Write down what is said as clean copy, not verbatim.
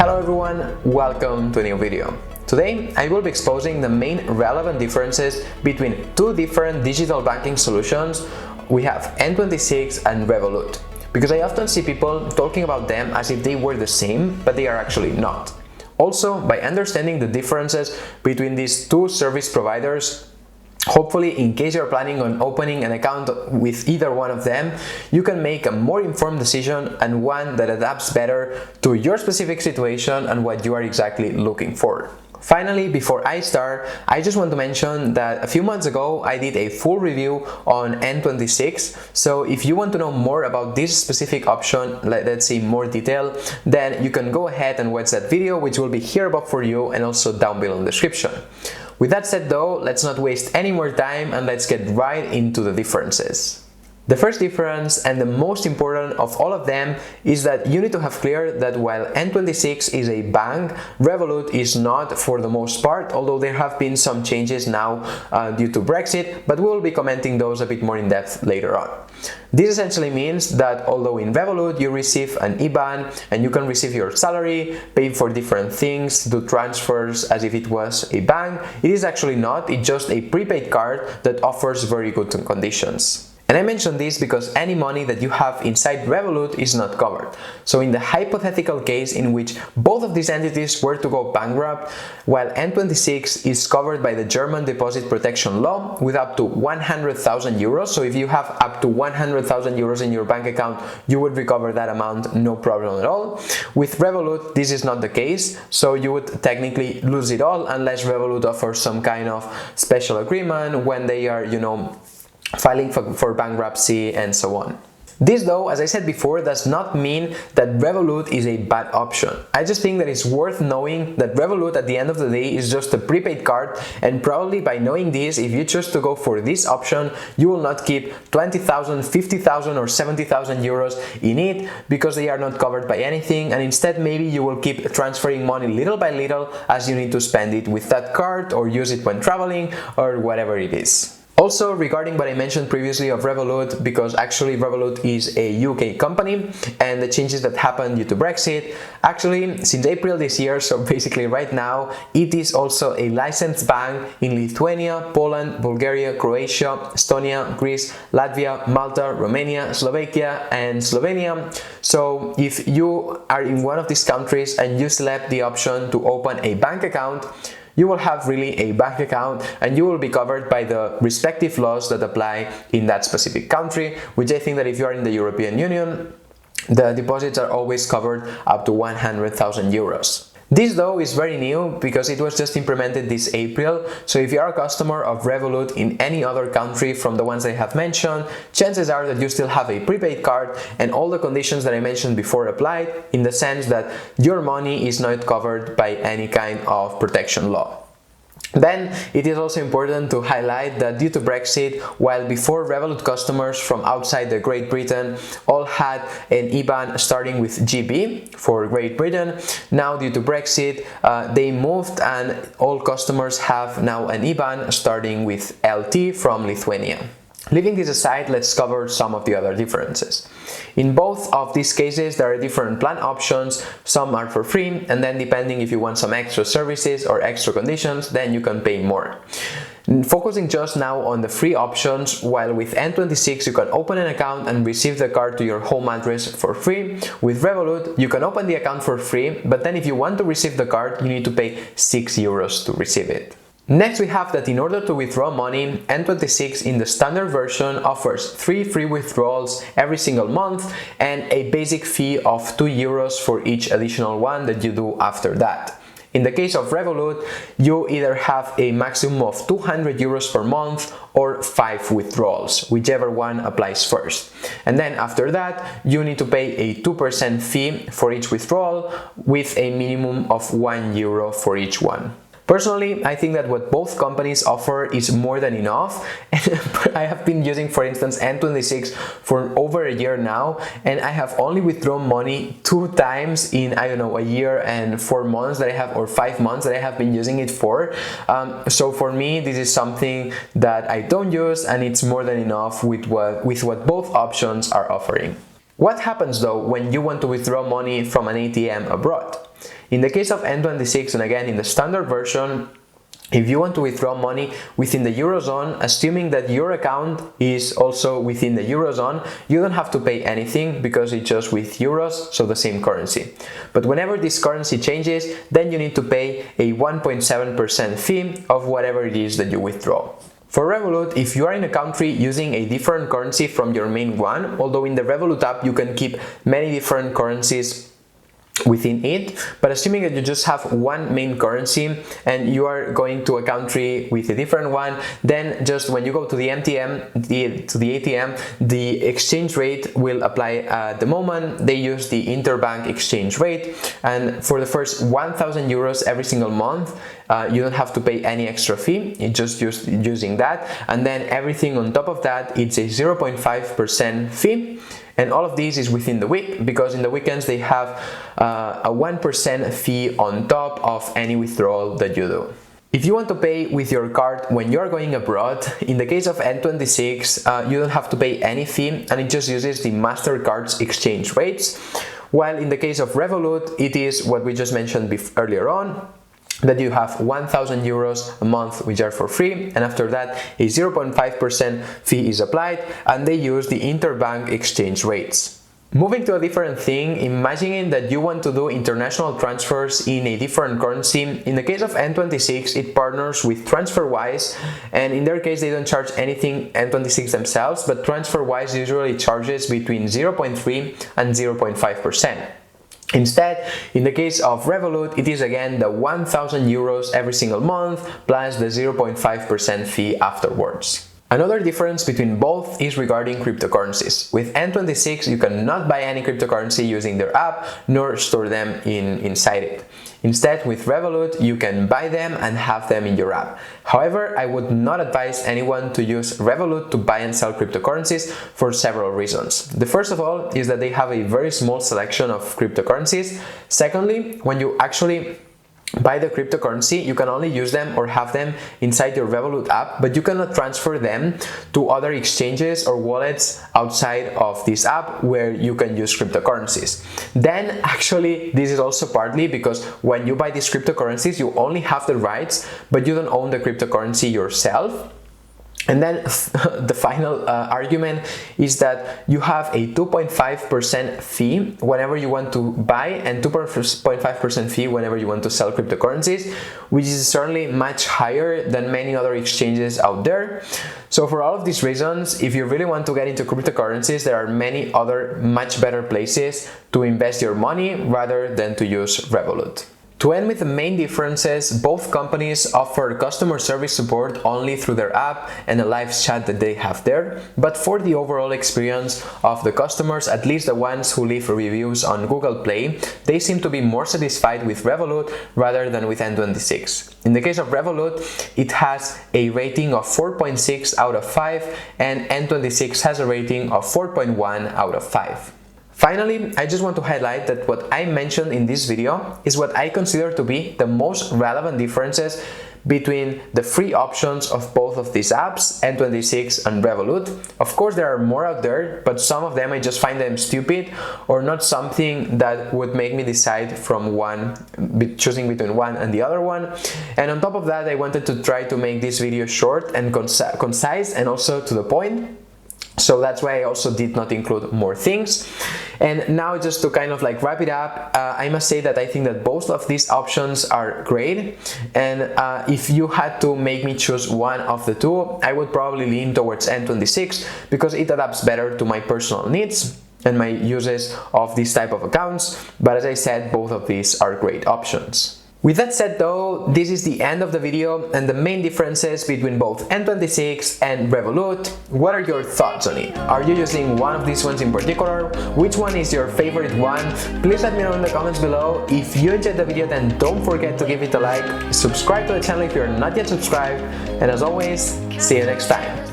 Hello everyone, welcome to a new video. Today I will be exposing the main relevant differences between two different digital banking solutions. We have N26 and Revolut, because I often see people talking about them as if they were the same, but they are actually not. Also, by understanding the differences between these two service providers, hopefully, in case you're planning on opening an account with either one of them, you can make a more informed decision and one that adapts better to your specific situation and what you are exactly looking for. Finally, before I start, I just want to mention that a few months ago I did a full review on N26, so if you want to know more about this specific option, let's say more detail, then you can go ahead and watch that video, which will be here above for you and also down below in the description. With that said though, let's not waste any more time and let's get right into the differences. The first difference, and the most important of all of them, is that you need to have clear that while N26 is a bank, Revolut is not for the most part, although there have been some changes now due to Brexit, but we will be commenting those a bit more in depth later on. This essentially means that although in Revolut you receive an IBAN and you can receive your salary, pay for different things, do transfers as if it was a bank, it is actually not, it's just a prepaid card that offers very good conditions. And I mention this because any money that you have inside Revolut is not covered. So in the hypothetical case in which both of these entities were to go bankrupt, while N26 is covered by the German deposit protection law with up to 100,000 euros, so if you have up to 100,000 euros in your bank account, you would recover that amount, no problem at all. With Revolut, this is not the case, so you would technically lose it all unless Revolut offers some kind of special agreement when they are, filing for bankruptcy and so on. This though, as I said before, does not mean that Revolut is a bad option. I just think that it's worth knowing that Revolut at the end of the day is just a prepaid card, and probably by knowing this, if you choose to go for this option, you will not keep 20,000, 50,000 or 70,000 euros in it because they are not covered by anything, and instead maybe you will keep transferring money little by little as you need to spend it with that card or use it when traveling or whatever it is. Also, regarding what I mentioned previously of Revolut, because actually Revolut is a UK company and the changes that happened due to Brexit, actually since April this year, so basically right now, it is also a licensed bank in Lithuania, Poland, Bulgaria, Croatia, Estonia, Greece, Latvia, Malta, Romania, Slovakia and Slovenia. So if you are in one of these countries and you select the option to open a bank account, you will have really a bank account and you will be covered by the respective laws that apply in that specific country, which I think that if you are in the European Union, the deposits are always covered up to 100,000 euros. This though is very new because it was just implemented this April, so if you are a customer of Revolut in any other country from the ones I have mentioned, chances are that you still have a prepaid card and all the conditions that I mentioned before apply, in the sense that your money is not covered by any kind of protection law. Then it is also important to highlight that due to Brexit, while before Revolut customers from outside the Great Britain all had an IBAN starting with GB for Great Britain, now due to Brexit they moved and all customers have now an IBAN starting with LT from Lithuania. Leaving this aside, let's cover some of the other differences. In both of these cases, there are different plan options. Some are for free, and then depending if you want some extra services or extra conditions, then you can pay more. Focusing just now on the free options, while with N26 you can open an account and receive the card to your home address for free, with Revolut you can open the account for free, but then if you want to receive the card, you need to pay 6 euros to receive it. Next, we have that in order to withdraw money, N26 in the standard version offers 3 free withdrawals every single month and a basic fee of 2 euros for each additional one that you do after that. In the case of Revolut, you either have a maximum of 200 euros per month or 5 withdrawals, whichever one applies first. And then after that, you need to pay a 2% fee for each withdrawal with a minimum of 1 euro for each one. Personally, I think that what both companies offer is more than enough. I have been using, for instance, N26 for over a year now, and I have only withdrawn money 2 times in, I don't know, a year and 4 months that I have, or 5 months that I have been using it for. So for me, this is something that I don't use, and it's more than enough with what both options are offering. What happens though when you want to withdraw money from an ATM abroad? In the case of N26, and again in the standard version, if you want to withdraw money within the Eurozone, assuming that your account is also within the Eurozone, you don't have to pay anything because it's just with euros, so the same currency. But whenever this currency changes, then you need to pay a 1.7% fee of whatever it is that you withdraw. For Revolut, if you are in a country using a different currency from your main one, although in the Revolut app you can keep many different currencies within it, but assuming that you just have one main currency and you are going to a country with a different one, then just when you go to the ATM, the exchange rate will apply at the moment. They use the interbank exchange rate, and for the first 1,000 euros every single month, you don't have to pay any extra fee. It's just using that, and then everything on top of that, it's a 0.5% fee. And all of this is within the week, because in the weekends they have a 1% fee on top of any withdrawal that you do. If you want to pay with your card when you're going abroad, in the case of N26, you don't have to pay any fee, and it just uses the MasterCard's exchange rates. While in the case of Revolut, it is what we just mentioned earlier on, that you have 1,000 euros a month which are for free, and after that a 0.5% fee is applied, and they use the interbank exchange rates. Moving to a different thing, imagining that you want to do international transfers in a different currency. In the case of N26, it partners with TransferWise, and in their case they don't charge anything, N26 themselves, but TransferWise usually charges between 0.3 and 0.5%. Instead, in the case of Revolut, it is again the 1,000 euros every single month plus the 0.5% fee afterwards. Another difference between both is regarding cryptocurrencies. With N26, you cannot buy any cryptocurrency using their app, nor store them inside it. Instead, with Revolut, you can buy them and have them in your app. However, I would not advise anyone to use Revolut to buy and sell cryptocurrencies for several reasons. The first of all is that they have a very small selection of cryptocurrencies. Secondly, when you actually buy the cryptocurrency, you can only use them or have them inside your Revolut app, but you cannot transfer them to other exchanges or wallets outside of this app where you can use cryptocurrencies. Then actually this is also partly because when you buy these cryptocurrencies, you only have the rights, but you don't own the cryptocurrency yourself. And then the final argument is that you have a 2.5% fee whenever you want to buy and 2.5% fee whenever you want to sell cryptocurrencies, which is certainly much higher than many other exchanges out there. So for all of these reasons, if you really want to get into cryptocurrencies, there are many other much better places to invest your money rather than to use Revolut. To end with the main differences, both companies offer customer service support only through their app and a live chat that they have there, but for the overall experience of the customers, at least the ones who leave reviews on Google Play, they seem to be more satisfied with Revolut rather than with N26. In the case of Revolut, it has a rating of 4.6 out of 5 and N26 has a rating of 4.1 out of 5. Finally, I just want to highlight that what I mentioned in this video is what I consider to be the most relevant differences between the free options of both of these apps, N26 and Revolut. Of course, there are more out there, but some of them I just find them stupid or not something that would make me decide from choosing between one and the other one. And on top of that, I wanted to try to make this video short and concise and also to the point. So that's why I also did not include more things. And now just to kind of like wrap it up, I must say that I think that both of these options are great. And if you had to make me choose one of the two, I would probably lean towards N26 because it adapts better to my personal needs and my uses of this type of accounts. But as I said, both of these are great options. With that said though, this is the end of the video and the main differences between both N26 and Revolut. What are your thoughts on it? Are you using one of these ones in particular? Which one is your favorite one? Please let me know in the comments below. If you enjoyed the video, then don't forget to give it a like, subscribe to the channel if you're not yet subscribed, and as always, see you next time.